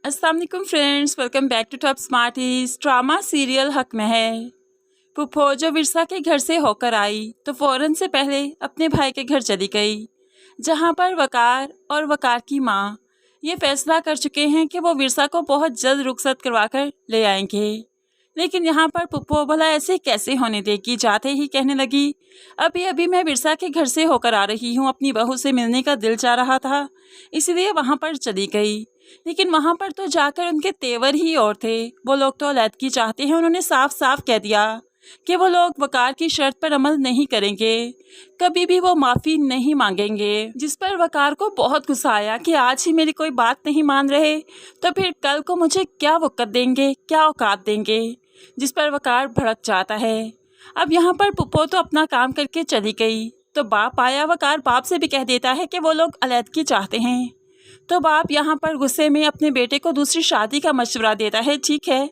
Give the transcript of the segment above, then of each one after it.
अस्सलाम वालेकुम friends, welcome back to Top Smarties. Drama serial हक में है। पुप्पो जो विरसा के घर से होकर आई तो फ़ौरन से पहले अपने भाई के घर चली गई, जहां पर वकार और वकार की माँ ये फैसला कर चुके हैं कि वो विरसा को बहुत जल्द रुखसत करवा कर ले आएंगे। लेकिन यहाँ पर पुप्पो भला ऐसे कैसे होने देगी। जाते ही कहने लगी, अभी अभी मैं विरसा के घर से होकर आ रही हूँ, अपनी बहू से मिलने का दिल चाह रहा था इसलिए वहाँ पर चली गई। लेकिन वहाँ पर तो जाकर उनके तेवर ही और थे। वो लोग तो अलैदगी चाहते हैं। उन्होंने साफ साफ कह दिया कि वो लोग वकार की शर्त पर अमल नहीं करेंगे, कभी भी वो माफ़ी नहीं मांगेंगे। जिस पर वकार को बहुत गुस्सा आया कि आज ही मेरी कोई बात नहीं मान रहे तो फिर कल को मुझे क्या वक़्त देंगे, क्या औकात देंगे। जिस पर वकार भड़क जाता है। अब यहाँ पर पुप्पो तो अपना काम करके चली गई तो बाप आया। वकार बाप से भी कह देता है कि वो लोग अलैदगी चाहते हैं। तो बाप यहाँ पर गुस्से में अपने बेटे को दूसरी शादी का मशवरा देता है। ठीक है,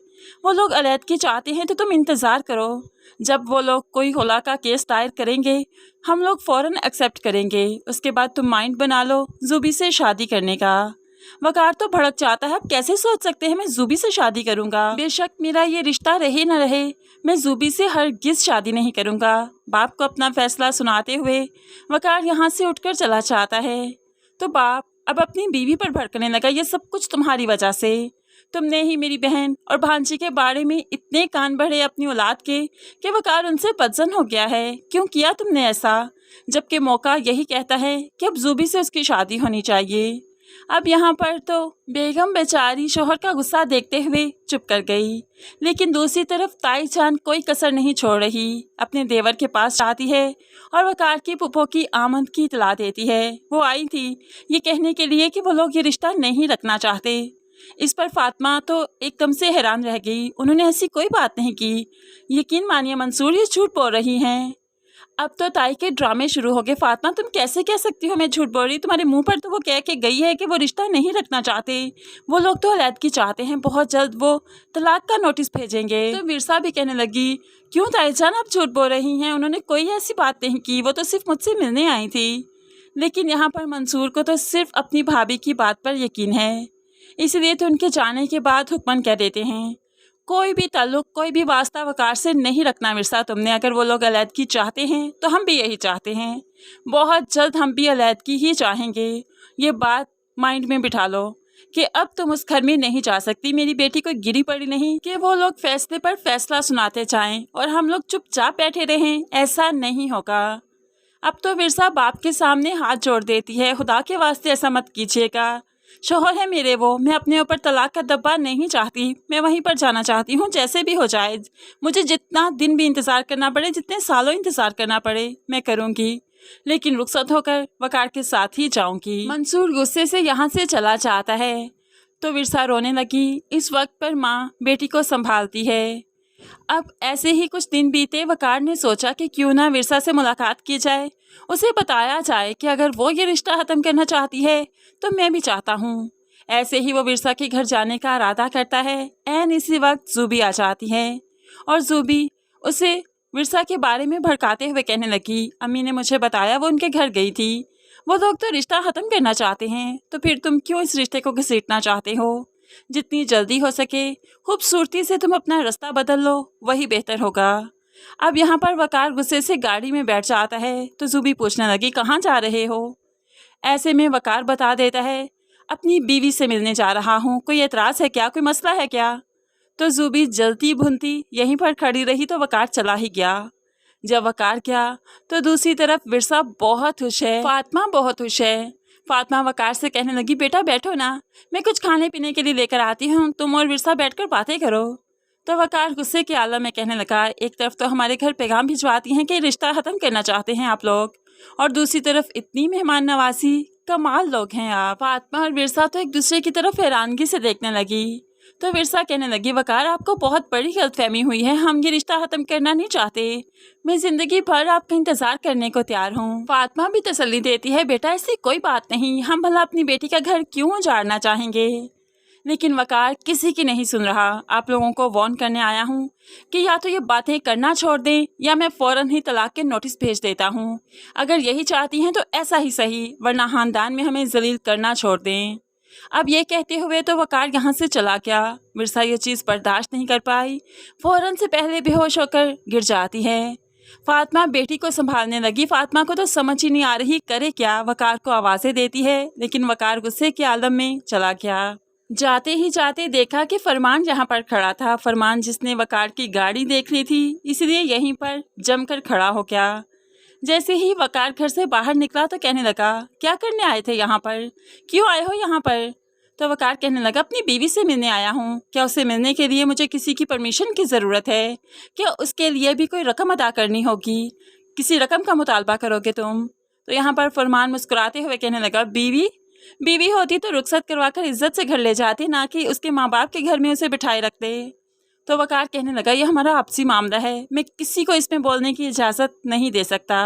वो लोग अलैदगी चाहते हैं तो तुम इंतज़ार करो, जब वो लोग कोई खुला का केस दायर करेंगे हम लोग फ़ौरन एक्सेप्ट करेंगे, उसके बाद तुम माइंड बना लो जूबी से शादी करने का। वकार तो भड़क जाता है, अब कैसे सोच सकते हैं मैं जूबी से शादी करूँगा। बेशक मेरा ये रिश्ता रहे न रहे, मैं जूबी से हरगिज़ शादी नहीं करूँगा। बाप को अपना फैसला सुनाते हुए वकार यहाँ से उठकर चला जाता है। तो बाप अब अपनी बीवी पर भड़कने लगा, ये सब कुछ तुम्हारी वजह से। तुमने ही मेरी बहन और भांजी के बारे में इतने कान बढ़े अपनी औलाद के कि वकार उनसे बदजन हो गया है। क्यों किया तुमने ऐसा, जबकि मौका यही कहता है कि अब जूबी से उसकी शादी होनी चाहिए। अब यहाँ पर तो बेगम बेचारी शोहर का गुस्सा देखते हुए चुप कर गई। लेकिन दूसरी तरफ ताई जान कोई कसर नहीं छोड़ रही, अपने देवर के पास जाती है और वकार की पुप्पो की आमद की इतला देती है। वो आई थी ये कहने के लिए कि वो लोग ये रिश्ता नहीं रखना चाहते। इस पर फातिमा तो एकदम से हैरान रह गई। उन्होंने ऐसी कोई बात नहीं की। यकीन मानिए मंसूर, ये झूठ बोल रही हैं। अब तो ताई के ड्रामे शुरू हो गए। फातिमा तुम कैसे कह सकती हो मैं झूठ बोल रही, तुम्हारे मुंह पर तो वो कह के गई है कि वो रिश्ता नहीं रखना चाहते। वो लोग तो अलैदगी चाहते हैं, बहुत जल्द वो तलाक का नोटिस भेजेंगे। तो विरसा भी कहने लगी, क्यों ताई जान आप झूठ बोल रही हैं, उन्होंने कोई ऐसी बात नहीं की, वो तो सिर्फ मुझसे मिलने आई थी। लेकिन यहाँ पर मंसूर को तो सिर्फ अपनी भाभी की बात पर यकीन है, इसलिए तो उनके जाने के बाद हुक्मन कह देते हैं कोई भी ताल्लुक, कोई भी वास्ता वकार से नहीं रखना विरसा तुमने। अगर वो लोग अलैदगी चाहते हैं तो हम भी यही चाहते हैं, बहुत जल्द हम भी अलैदगी ही चाहेंगे। ये बात माइंड में बिठा लो कि अब तुम उस घर में नहीं जा सकती। मेरी बेटी को गिरी पड़ी नहीं कि वो लोग फैसले पर फैसला सुनाते जाएं और हम लोग चुपचाप बैठे रहें, ऐसा नहीं होगा। अब तो विरसा बाप के सामने हाथ जोड़ देती है, खुदा के वास्ते ऐसा मत कीजिएगा, शोहर है मेरे वो, मैं अपने ऊपर तलाक का दब्बा नहीं चाहती, मैं वहीं पर जाना चाहती हूँ, जैसे भी हो जाए। मुझे जितना दिन भी इंतज़ार करना पड़े, जितने सालों इंतज़ार करना पड़े मैं करूँगी, लेकिन रुखसत होकर वकार के साथ ही जाऊँगी। मंसूर गुस्से से यहाँ से चला जाता है तो विरसा रोने लगी। इस वक्त पर माँ बेटी को संभालती है। अब ऐसे ही कुछ दिन बीते। वकार ने सोचा कि क्यों ना विरसा से मुलाकात की जाए, उसे बताया जाए कि अगर वो ये रिश्ता ख़त्म करना चाहती है तो मैं भी चाहता हूँ। ऐसे ही वो विरसा के घर जाने का इरादा करता है। ऐन इसी वक्त जूबी आ जाती है और जूबी उसे विरसा के बारे में भड़काते हुए कहने लगी, अम्मी ने मुझे बताया वो उनके घर गई थी, वो लोग तो रिश्ता ख़त्म करना चाहते हैं, तो फिर तुम क्यों इस रिश्ते को घसीटना चाहते हो। जितनी जल्दी हो सके खूबसूरती से तुम अपना रास्ता बदल लो, वही बेहतर होगा। अब यहाँ पर वकार गुस्से से गाड़ी में बैठ जाता है तो जूबी पूछने लगी, कहाँ जा रहे हो। ऐसे में वकार बता देता है, अपनी बीवी से मिलने जा रहा हूँ, कोई एतराज़ है क्या, कोई मसला है क्या। तो जूबी जलती भुनती यहीं पर खड़ी रही तो वकार चला ही गया। जब वकार गया तो दूसरी तरफ विरसा बहुत खुश है, फातिमा बहुत खुश है। फातिमा वकार से कहने लगी, बेटा बैठो ना, मैं कुछ खाने पीने के लिए लेकर आती हूँ, तुम और विरसा बैठकर बातें करो। तो वकार गुस्से के आलम में कहने लगा, एक तरफ तो हमारे घर पैगाम भिजवाती हैं कि रिश्ता ख़त्म करना चाहते हैं आप लोग, और दूसरी तरफ इतनी मेहमान नवाजी, कमाल लोग हैं आप। फातिमा और विरसा तो एक दूसरे की तरफ हैरानगी से देखने लगी। तो विरसा कहने लगी, वकार आपको बहुत बड़ी गलतफहमी हुई है, हम ये रिश्ता ख़त्म करना नहीं चाहते, मैं ज़िंदगी भर आपका इंतज़ार करने को तैयार हूँ। फातिमा भी तसल्ली देती है, बेटा ऐसी कोई बात नहीं, हम भला अपनी बेटी का घर क्यों उजाड़ना चाहेंगे। लेकिन वकार किसी की नहीं सुन रहा। आप लोगों को वार्न करने आया हूँ कि या तो ये बातें करना छोड़ दें या मैं फ़ौरन ही तलाक के नोटिस भेज देता हूँ। अगर यही चाहती हैं तो ऐसा ही सही, वरना ख़ानदान में हमें जलील करना छोड़ दें। अब ये कहते हुए तो वकार यहाँ से चला गया। विरसा ये चीज़ बर्दाश्त नहीं कर पाई, फ़ौरन से पहले बेहोश होकर गिर जाती है। फातिमा बेटी को संभालने लगी। फातिमा को तो समझ ही नहीं आ रही करे क्या। वकार को आवाज़ें देती है, लेकिन वकार गुस्से के आलम में चला गया। जाते ही जाते देखा कि फरमान यहाँ पर खड़ा था। फरमान जिसने वकार की गाड़ी देख ली थी, इसलिए यहीं पर जमकर खड़ा हो गया। जैसे ही वकार घर से बाहर निकला तो कहने लगा, क्या करने आए थे यहाँ पर, क्यों आए हो यहाँ पर? तो वकार कहने लगा, अपनी बीवी से मिलने आया हूँ। क्या उससे मिलने के लिए मुझे किसी की परमिशन की ज़रूरत है? क्या उसके लिए भी कोई रकम अदा करनी होगी? किसी रकम का मुतालबा करोगे तुम? तो यहाँ पर फरमान मुस्कुराते हुए कहने लगा, बीवी होती तो रुखसत करवाकर इज्जत से घर ले जाती, ना कि उसके माँ बाप के घर में उसे बिठाए रखते। तो वकार कहने लगा, यह हमारा आपसी मामला है, मैं किसी को इसमें बोलने की इजाज़त नहीं दे सकता।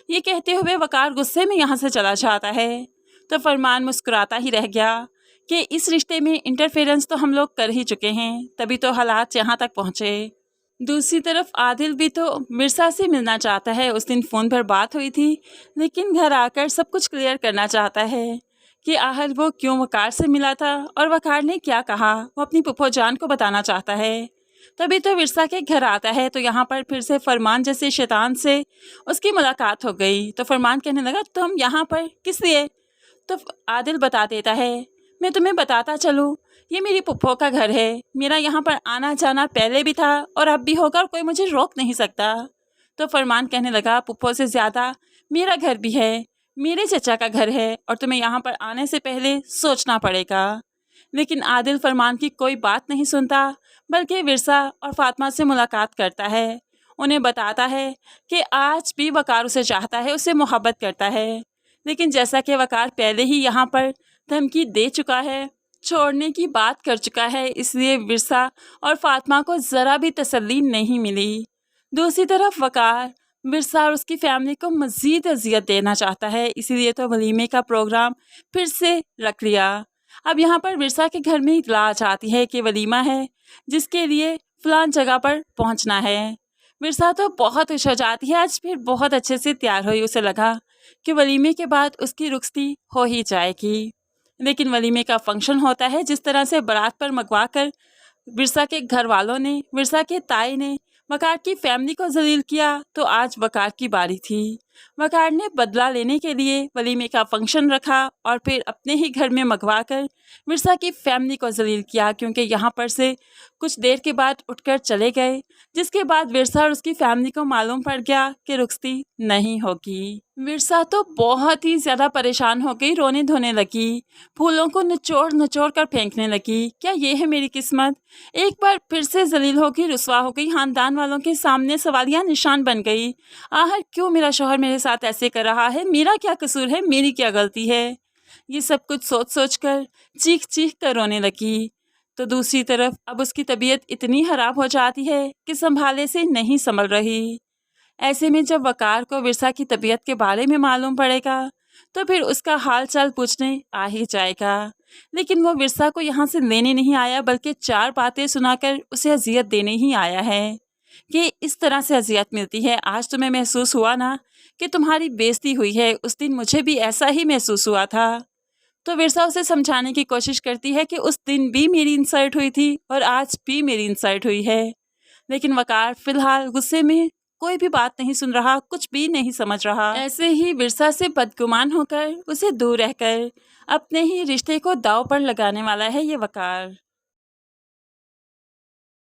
ये कहते हुए वकार गुस्से में यहाँ से चला जाता है। तो फरमान मुस्कुराता ही रह गया कि इस रिश्ते में इंटरफेरेंस तो हम लोग कर ही चुके हैं, तभी तो हालात यहाँ तक पहुँचे। दूसरी तरफ आदिल भी तो मिर्सा से मिलना चाहता है। उस दिन फ़ोन पर बात हुई थी, लेकिन घर आकर सब कुछ क्लियर करना चाहता है कि आखिर वो क्यों वकार से मिला था और वकार ने क्या कहा। वो अपनी पुप्पो जान को बताना चाहता है। तभी तो विरसा के घर आता है, तो यहाँ पर फिर से फरमान जैसे शैतान से उसकी मुलाकात हो गई। तो फरमान कहने लगा, तुम यहाँ पर किस लिए? तो आदिल बता देता है, मैं तुम्हें बताता चलूँ, ये मेरी पुप्पो का घर है। मेरा यहाँ पर आना जाना पहले भी था और अब भी होगा और कोई मुझे रोक नहीं सकता। तो फरमान कहने लगा, पुप्पो से ज़्यादा मेरा घर भी है, मेरे चचा का घर है और तुम्हें यहाँ पर आने से पहले सोचना पड़ेगा। लेकिन आदिल फरमान की कोई बात नहीं सुनता, बल्कि विरसा और फातिमा से मुलाकात करता है। उन्हें बताता है कि आज भी वकार उसे चाहता है, उसे मोहब्बत करता है। लेकिन जैसा कि वकार पहले ही यहाँ पर धमकी दे चुका है, छोड़ने की बात कर चुका है, इसलिए विरसा और फातिमा को ज़रा भी तसल्ली नहीं मिली। दूसरी तरफ वकार विरसा और उसकी फैमिली को मज़ीद अजियत देना चाहता है, इसीलिए तो वलीमे का प्रोग्राम फिर से रख लिया। अब यहाँ पर विरसा के घर में इतला आ जाती है कि वलीमा है, जिसके लिए फ़लान जगह पर पहुँचना है। विरसा तो बहुत खुश हो जाती है, आज फिर बहुत अच्छे से तैयार हुई। उसे लगा कि वलीमे के बाद उसकी रुखसती हो ही जाएगी। लेकिन वलीमे का फंक्शन होता है, जिस तरह से बारात पर मंगवा कर विरसा के घर वालों ने, विरसा के ताई ने वकार की फैमिली को जलील किया, तो आज वकार की बारी थी। वकार ने बदला लेने के लिए वलीमे का फंक्शन रखा और फिर अपने ही घर में मंगवा कर विरसा की फैमिली को जलील किया, क्योंकि यहाँ पर से कुछ देर के बाद उठकर चले गए, जिसके बाद विरसा और उसकी फैमिली को मालूम पड़ गया कि रुखसती नहीं होगी। विरसा तो बहुत ही ज़्यादा परेशान हो गई, रोने धोने लगी, फूलों को निचोड़ निचोड़ कर फेंकने लगी। क्या ये है मेरी किस्मत? एक बार फिर से जलील हो गई, रुसवा हो गई, खानदान वालों के सामने सवालिया निशान बन गई। आखिर क्यों मेरा शौहर मेरे साथ ऐसे कर रहा है? मेरा क्या कसूर है? मेरी क्या गलती है? ये सब कुछ सोच सोच कर चीख चीख कर रोने लगी। तो दूसरी तरफ अब उसकी तबीयत इतनी ख़राब हो जाती है कि संभाले से नहीं संभल रही। ऐसे में जब वकार को विरसा की तबीयत के बारे में मालूम पड़ेगा, तो फिर उसका हाल चाल पूछने आ ही जाएगा। लेकिन वो विरसा को यहाँ से लेने नहीं आया, बल्कि 4 बातें सुनाकर उसे अजियत देने ही आया है कि इस तरह से अजियत मिलती है। आज तुम्हें महसूस हुआ ना कि तुम्हारी बेइज्जती हुई है, उस दिन मुझे भी ऐसा ही महसूस हुआ था। तो विरसा उसे समझाने की कोशिश करती है कि उस दिन भी मेरी इंसल्ट हुई थी और आज भी मेरी इंसल्ट हुई है। लेकिन वकार फिलहाल गुस्से में कोई भी बात नहीं सुन रहा, कुछ भी नहीं समझ रहा। ऐसे ही विरसा से बदगुमान होकर उसे दूर रहकर अपने ही रिश्ते को दांव पर लगाने वाला है ये वकार।